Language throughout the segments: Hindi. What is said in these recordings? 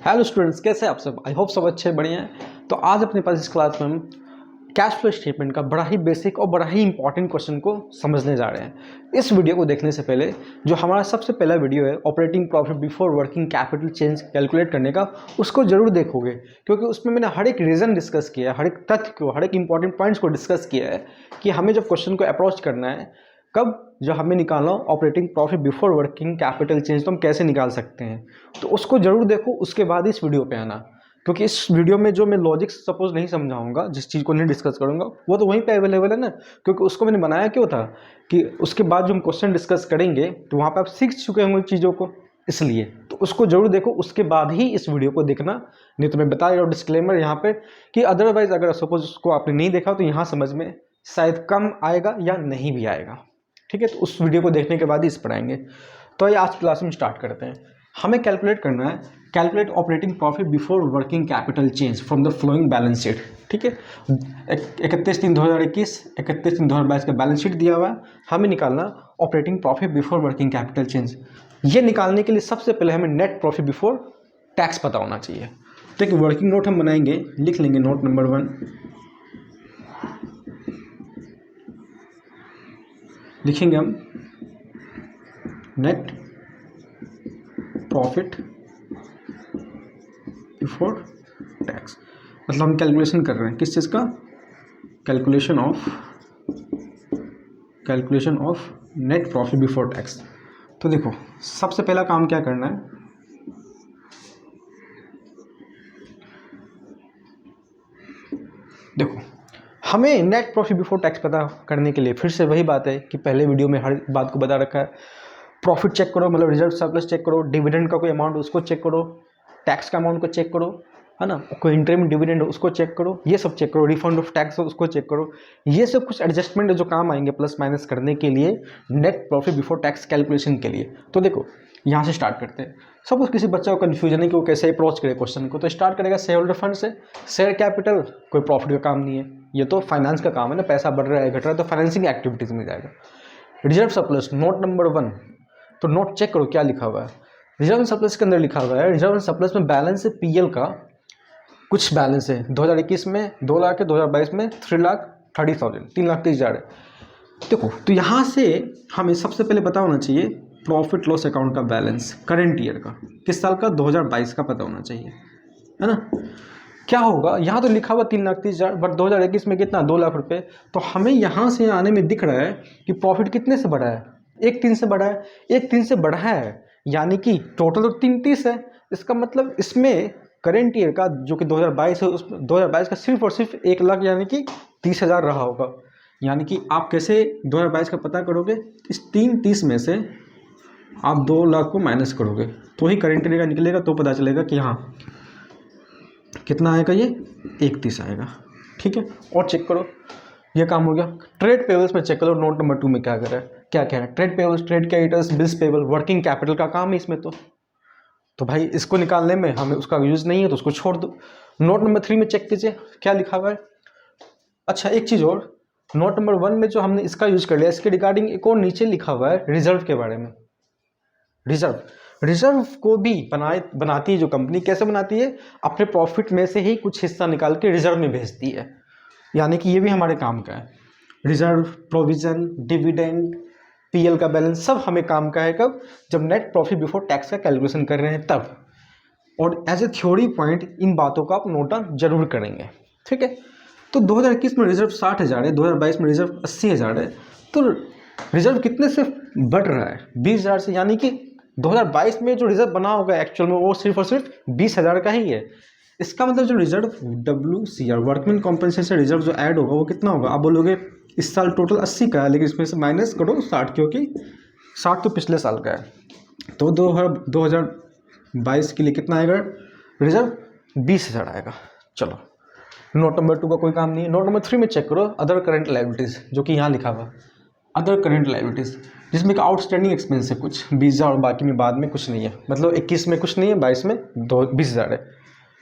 हेलो स्टूडेंट्स, कैसे हैं आप सब। आई होप सब अच्छे बढ़िया हैं। तो आज अपने पास इस क्लास में हम कैश फ्लो स्टेटमेंट का बड़ा ही बेसिक और बड़ा ही इंपॉर्टेंट क्वेश्चन को समझने जा रहे हैं। इस वीडियो को देखने से पहले जो हमारा सबसे पहला वीडियो है operating profit before working capital change calculate करने का, उसको जरूर देखोगे, क्योंकि उसमें मैंने हर एक रीज़न डिस्कस किया है, हर एक तथ्य को, हर एक इंपॉर्टेंट पॉइंट्स को डिस्कस किया है कि हमें जब क्वेश्चन को अप्रोच करना है, कब जो हमें निकालना operating profit before working capital change, तो हम कैसे निकाल सकते हैं। तो उसको जरूर देखो, उसके बाद इस वीडियो पे आना, क्योंकि इस वीडियो में जो मैं लॉजिक सपोज नहीं समझाऊंगा, जिस चीज़ को नहीं डिस्कस करूंगा, वो तो वहीं पे अवेलेबल है ना। क्योंकि उसको मैंने बनाया क्यों था कि उसके बाद जो हम क्वेश्चन डिस्कस करेंगे तो वहाँ पे आप सीख चुके होंगे चीज़ों को, इसलिए तो उसको जरूर देखो, उसके बाद ही इस वीडियो को देखना। नहीं तो मैं बता रहा हूँ डिस्क्लेमर यहाँ पे कि अदरवाइज अगर सपोज उसको आपने नहीं देखा तो यहाँ समझ में शायद कम आएगा या नहीं भी आएगा। ठीक है, तो उस वीडियो को देखने के बाद ही इस पर आएंगे। तो ये आज क्लास में स्टार्ट करते हैं। हमें कैलकुलेट करना है, calculate operating profit before working capital change from the flowing balance sheet. ठीक है, 31/3/2021, 31/3/2022 का बैलेंस शीट दिया हुआ है। हमें निकालना operating profit before working capital change. ये निकालने के लिए सबसे पहले हमें नेट प्रॉफिट बिफोर टैक्स पता होना चाहिए। तो एक वर्किंग नोट हम बनाएंगे, लिख लेंगे नोट नंबर 1। लिखेंगे हम नेट प्रॉफिट बिफोर टैक्स, मतलब हम कैलकुलेशन कर रहे हैं किस चीज़ का, calculation of net profit before tax. तो देखो, सबसे पहला काम क्या करना है, देखो हमें नेट प्रॉफिट बिफोर टैक्स पता करने के लिए फिर से वही बात है कि पहले वीडियो में हर बात को बता रखा है। प्रॉफिट चेक करो, मतलब रिजर्व सरप्लस चेक करो, डिविडेंड का कोई अमाउंट उसको चेक करो, टैक्स का अमाउंट को चेक करो, है ना, कोई इंटरिम डिविडेंड उसको चेक करो, ये सब चेक करो, रिफंड ऑफ टैक्स उसको चेक करो। ये सब कुछ एडजस्टमेंट है जो काम आएंगे प्लस माइनस करने के लिए net profit before tax calculation के लिए। तो देखो यहाँ से स्टार्ट करते हैं। सपोज किसी बच्चा को कन्फ्यूजन है कि वो कैसे अप्रोच करे क्वेश्चन को, तो स्टार्ट करेगा शेयर होल्डर फंड से। शेयर कैपिटल कोई प्रॉफिट का काम नहीं है, ये तो फाइनेंस का काम है ना, पैसा बढ़ रहा है घट रहा है तो फाइनेंसिंग एक्टिविटीज में जाएगा। रिजर्व सरप्लस नोट नंबर 1, तो नोट चेक करो क्या लिखा हुआ है। रिजर्व सरप्लस के अंदर लिखा हुआ है, रिजर्व सरप्लस में बैलेंस है पीएल का, कुछ बैलेंस है 2021 में 2 लाख है, 2022 में 3,30,000, 3,30,000 है। देखो तो यहाँ से हमें सबसे पहले पता होना चाहिए प्रॉफिट लॉस अकाउंट का बैलेंस करंट ईयर का, किस साल का, 2022 का पता होना चाहिए, है ना। क्या होगा, यहाँ तो लिखा हुआ 3,30,000, बट 2021 में कितना, 2 लाख रुपए। तो हमें यहाँ से आने में दिख रहा है कि प्रॉफिट कितने से बढ़ा है, 1,3 से बढ़ा है, 1,3 से बढ़ा है, यानी कि टोटल तो 3,30 है। इसका मतलब इसमें करेंट ईयर का जो कि 2022 है, उस 2022 का सिर्फ और सिर्फ 1 लाख यानी कि 30,000 रहा होगा। यानी कि आप कैसे 2022 का पता करोगे, इस 3,30 में से आप 2 लाख को माइनस करोगे तो ही करेंट ईयर का निकलेगा, तो पता चलेगा कि हाँ कितना आएगा, ये 31 आएगा। ठीक है, और चेक करो, ये काम हो गया। ट्रेड पेबल्स में चेक करो, नोट नंबर 2 में क्या कर रहा है, क्या कह रहा है, trade payables, trade creditors, bills payable, working capital का काम है इसमें। तो भाई इसको निकालने में हमें उसका यूज नहीं है तो उसको छोड़ दो। नोट नंबर 3 में चेक कीजिए क्या लिखा हुआ है। अच्छा एक चीज और, नोट नंबर 1 में जो हमने इसका यूज कर लिया, इसके रिगार्डिंग एक और नीचे लिखा हुआ है रिजर्व के बारे में। रिजर्व को भी बनाती है जो कंपनी, कैसे बनाती है, अपने प्रॉफिट में से ही कुछ हिस्सा निकाल के रिजर्व में भेजती है। यानी कि ये भी हमारे काम का है। रिजर्व, प्रोविजन, डिविडेंड, पीएल का बैलेंस सब हमें काम का है कब, जब नेट प्रॉफिट बिफोर टैक्स का कैलकुलेशन कर रहे हैं तब। और एज ए थ्योरी पॉइंट इन बातों का आप नोट डाउन जरूर करेंगे। ठीक है, तो 2021 में रिजर्व 60,000 है, 2022 में रिजर्व 80,000 है, तो रिजर्व कितने से बढ़ रहा है, 20,000 से। यानी कि 2022 में जो रिजर्व बना होगा एक्चुअल में वो सिर्फ और सिर्फ 20,000 का ही है। इसका मतलब जो reserve WCR workman compensation reserve जो ऐड होगा वो कितना होगा। आप बोलोगे इस साल टोटल 80 का है, लेकिन इसमें से माइनस करो 60, क्योंकि 60 तो पिछले साल का है। तो 2022 के लिए कितना आएगा रिजर्व, 20,000 आएगा। चलो नोट नंबर 2 का कोई काम नहीं है। नोट नंबर 3 में चेक करो अदर करंट लायबिलिटीज, जो कि यहाँ लिखा हुआ अदर करंट लायबिलिटीज, जिसमें का आउटस्टैंडिंग एक्सपेंस है कुछ 20,000 और बाकी में बाद में कुछ नहीं है। मतलब 21 में कुछ नहीं है, 22 में 20,000 है।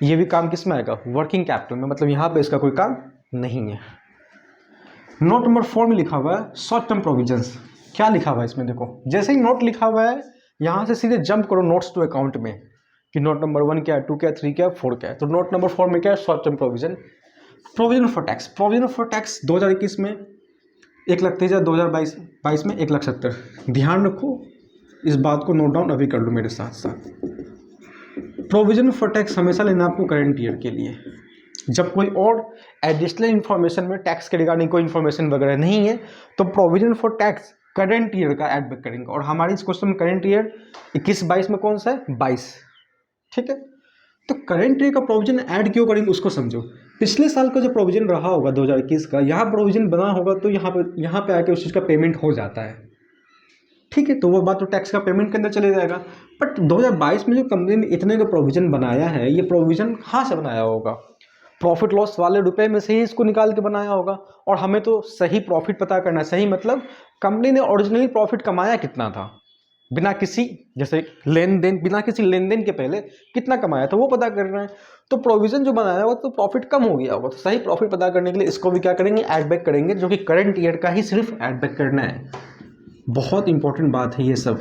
ये भी काम किस में आएगा, वर्किंग कैपिटल में, मतलब यहाँ पे इसका कोई काम नहीं है। नोट नंबर 4 में लिखा हुआ है शॉर्ट टर्म प्रोविजंस। क्या लिखा हुआ है इसमें, देखो जैसे ही नोट लिखा हुआ है यहाँ से सीधे जंप करो नोट्स टू अकाउंट में। कि नोट नंबर 1 क्या है, 2 क्या है, 3 क्या है, 4 क्या है। तो नोट नंबर 4 में क्या है, short term provision, provision for tax. Provision for tax 2021 में 1,30,000, 2022 में 1,70,000। ध्यान रखो, इस बात को नोट डाउन अभी कर लो मेरे साथ साथ। प्रोविजन फॉर टैक्स हमेशा लेना आपको करंट ईयर के लिए। जब कोई और एडिशनल इन्फॉर्मेशन में टैक्स के रिगार्डिंग कोई इन्फॉर्मेशन वगैरह नहीं है तो provision for tax current year का ऐड बैक करेंगे। और हमारी इस क्वेश्चन में करंट ईयर 21-22 में कौन सा है, 22, ठीक है। तो करंट ईयर का प्रोविजन ऐड क्यों करेंगे उसको समझो। पिछले साल का जो प्रोविजन रहा होगा 2021 का, यहाँ प्रोविजन बना होगा तो यहाँ पे आके उस चीज़ का पेमेंट हो जाता है, ठीक है। तो वो बात तो टैक्स का पेमेंट के अंदर चले जाएगा। बट 2022 में जो कंपनी ने इतने का प्रोविजन बनाया है, ये प्रोविजन कहाँ से बनाया होगा, प्रॉफिट लॉस वाले रुपए में से ही इसको निकाल के बनाया होगा। और हमें तो सही प्रॉफिट पता करना है। सही मतलब कंपनी ने ओरिजिनली प्रॉफिट कमाया कितना था, बिना किसी जैसे लेन देन, बिना किसी लेन देन के पहले कितना कमाया था वो पता करना है। तो प्रोविजन जो बनाया होगा तो प्रॉफिट कम हो गया होगा, तो सही प्रॉफिट पता करने के लिए इसको भी क्या करेंगे, ऐड बैक करेंगे, जो कि करंट ईयर का ही सिर्फ ऐड बैक करना है। बहुत इंपॉर्टेंट बात है ये सब।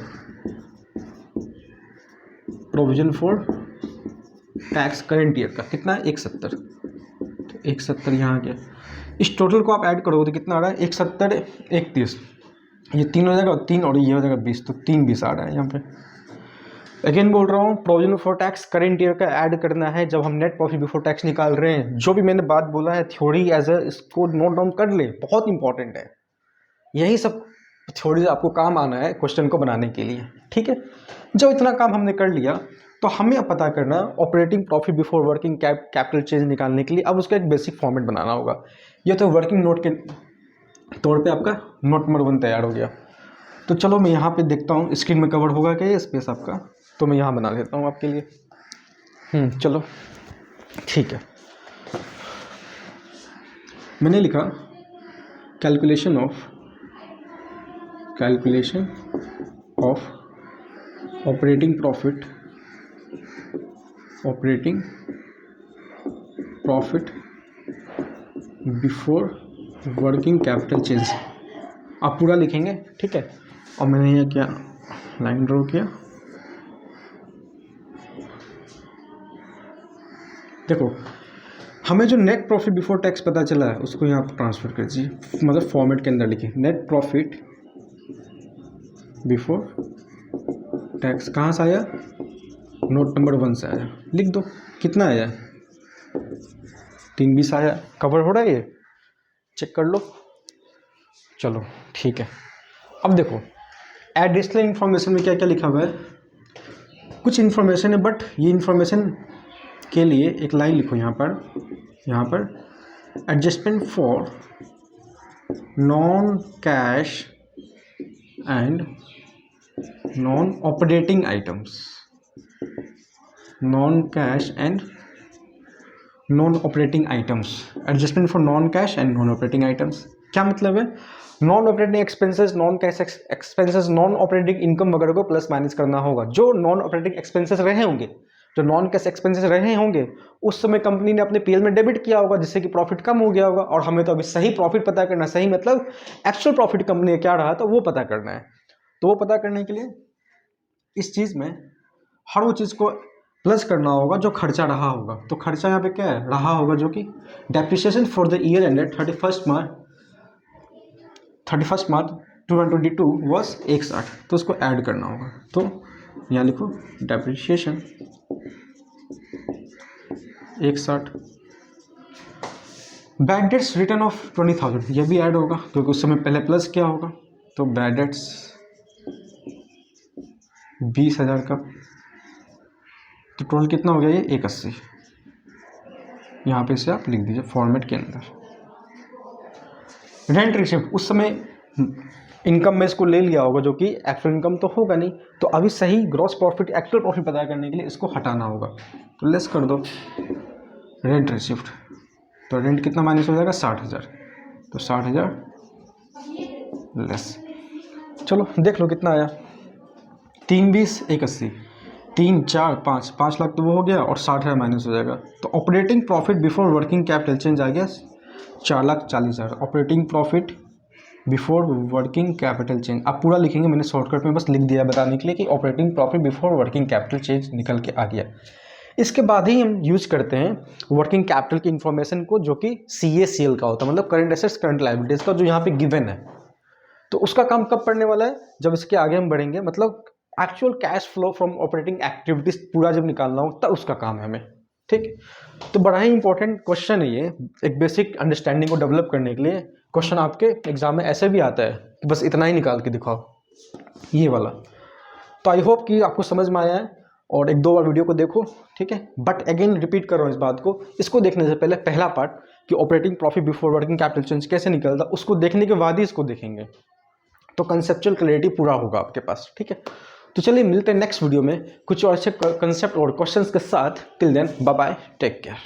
Provision for tax current year का कितना है, 170। तो 170 यहाँ क्या, इस टोटल को आप ऐड करोगे तो कितना आ रहा है, 170, 31, ये 3 हो जाएगा और 3 और ये हो जाएगा 20, तो 3 20 आ रहा है यहाँ पे। अगेन बोल रहा हूँ, provision for tax current year का ऐड करना है जब हम नेट प्रॉफिट बिफोर टैक्स निकाल रहे हैं। जो भी मैंने बात बोला है थ्योरी एज ए, इसको नोट डाउन कर ले, बहुत इंपॉर्टेंट है। यही सब थ्योरी आपको काम आना है क्वेश्चन को बनाने के लिए, ठीक है। जब इतना काम हमने कर लिया तो हमें अब पता करना operating profit before working capital change निकालने के लिए अब उसका एक बेसिक फॉर्मेट बनाना होगा। ये तो वर्किंग नोट के तौर पे आपका नोट नंबर 1 तैयार हो गया। तो चलो मैं यहाँ पे देखता हूँ स्क्रीन में कवर होगा क्या ये स्पेस आपका, तो मैं यहाँ बना लेता हूँ आपके लिए। चलो ठीक है, मैंने लिखा calculation of operating profit before working capital change. आप पूरा लिखेंगे, ठीक है। और मैंने यहाँ क्या लाइन ड्रॉ किया, देखो हमें जो नेट प्रॉफिट बिफोर टैक्स पता चला है उसको यहाँ पर ट्रांसफर कर दीजिए, मतलब फॉर्मेट के अंदर लिखिए नेट प्रॉफिट बिफोर टैक्स। कहाँ से आया, नोट नंबर 1 से आया, लिख दो कितना आया, 320 आया। कवर हो रहा है ये, चेक कर लो। चलो ठीक है, अब देखो एडिशनल इन्फॉर्मेशन में क्या क्या लिखा हुआ है। कुछ इन्फॉर्मेशन है बट ये इन्फॉर्मेशन के लिए एक लाइन लिखो यहाँ पर adjustment for non cash and non operating items, non cash and non operating items, adjustment for non cash and non operating items. क्या मतलब है, non operating expenses, non cash expenses, non operating income वगैरह को प्लस माइनस करना होगा। जो नॉन ऑपरेटिंग एक्सपेंसेस रहे होंगे, जो नॉन कैश एक्सपेंसेस रहे होंगे, उस समय कंपनी ने अपने पीएल में डेबिट किया होगा जिससे कि प्रॉफिट कम हो गया होगा। और हमें तो अभी सही प्रॉफिट पता करना, सही मतलब एक्चुअल प्रॉफिट कंपनी का क्या रहा तो वो पता करना है। तो वो पता करने के लिए इस चीज़ में हर वो चीज़ को प्लस करना होगा जो खर्चा रहा होगा। तो खर्चा यहाँ पे क्या है रहा होगा, जो कि depreciation for the year ended 31 March 2022 was 160, तो उसको ऐड करना होगा। तो यहाँ लिखो depreciation 160, bad debts return of 20,000, ये भी ऐड होगा क्योंकि उस समय पहले प्लस क्या होगा। तो बैड डेट्स 20,000 का, तो टोटल कितना हो गया ये 180। यहाँ पे से आप लिख दीजिए फॉर्मेट के अंदर। रेंट रिसीव्ड, उस समय इनकम में इसको ले लिया होगा जो कि एक्चुअल इनकम तो होगा नहीं। तो अभी सही ग्रॉस प्रॉफिट, एक्चुअल प्रॉफिट पता करने के लिए इसको हटाना होगा। तो लेस कर दो रेंट रिसीव्ड, तो रेंट कितना माइनस हो जाएगा 60,000, तो 60,000 लेस। चलो देख लो कितना आया, 3 20 180, 3 4 5 लाख तो वो हो गया और 60,000 माइनस हो जाएगा। तो operating profit before working capital change आ गया 4,40,000। Operating profit before working capital change, आप पूरा लिखेंगे, मैंने शॉर्टकट में बस लिख दिया बताने के लिए कि operating profit before working capital change निकल के आ गया। इसके बाद ही हम यूज करते हैं वर्किंग कैपिटल की इंफॉर्मेशन को, जो कि CACL का होता है, मतलब करंट एसेट्स करंट लायबिलिटीज का, जो यहाँ पे गिवन है। तो उसका काम कब पड़ने वाला है, जब इसके आगे हम बढ़ेंगे, मतलब actual cash flow from operating activities पूरा जब निकालना हो तब उसका काम है हमें। ठीक, तो बड़ा ही इंपॉर्टेंट क्वेश्चन है ये, एक बेसिक अंडरस्टैंडिंग को डेवलप करने के लिए। क्वेश्चन आपके एग्जाम में ऐसे भी आता है कि बस इतना ही निकाल के दिखाओ, ये वाला। तो आई होप कि आपको समझ में आया है, और एक दो बार वीडियो को देखो, ठीक है। बट अगेन रिपीट कर रहा हूँ इस बात को, इसको देखने से पहले पहला पार्ट कि operating profit before working capital change कैसे निकलता, उसको देखने के बाद ही इसको देखेंगे, तो कंसेप्चुअल क्लैरिटी पूरा होगा आपके पास। ठीक है, तो चलिए मिलते हैं नेक्स्ट वीडियो में कुछ और अच्छे कंसेप्ट और क्वेश्चंस के साथ। Till then bye bye, take care.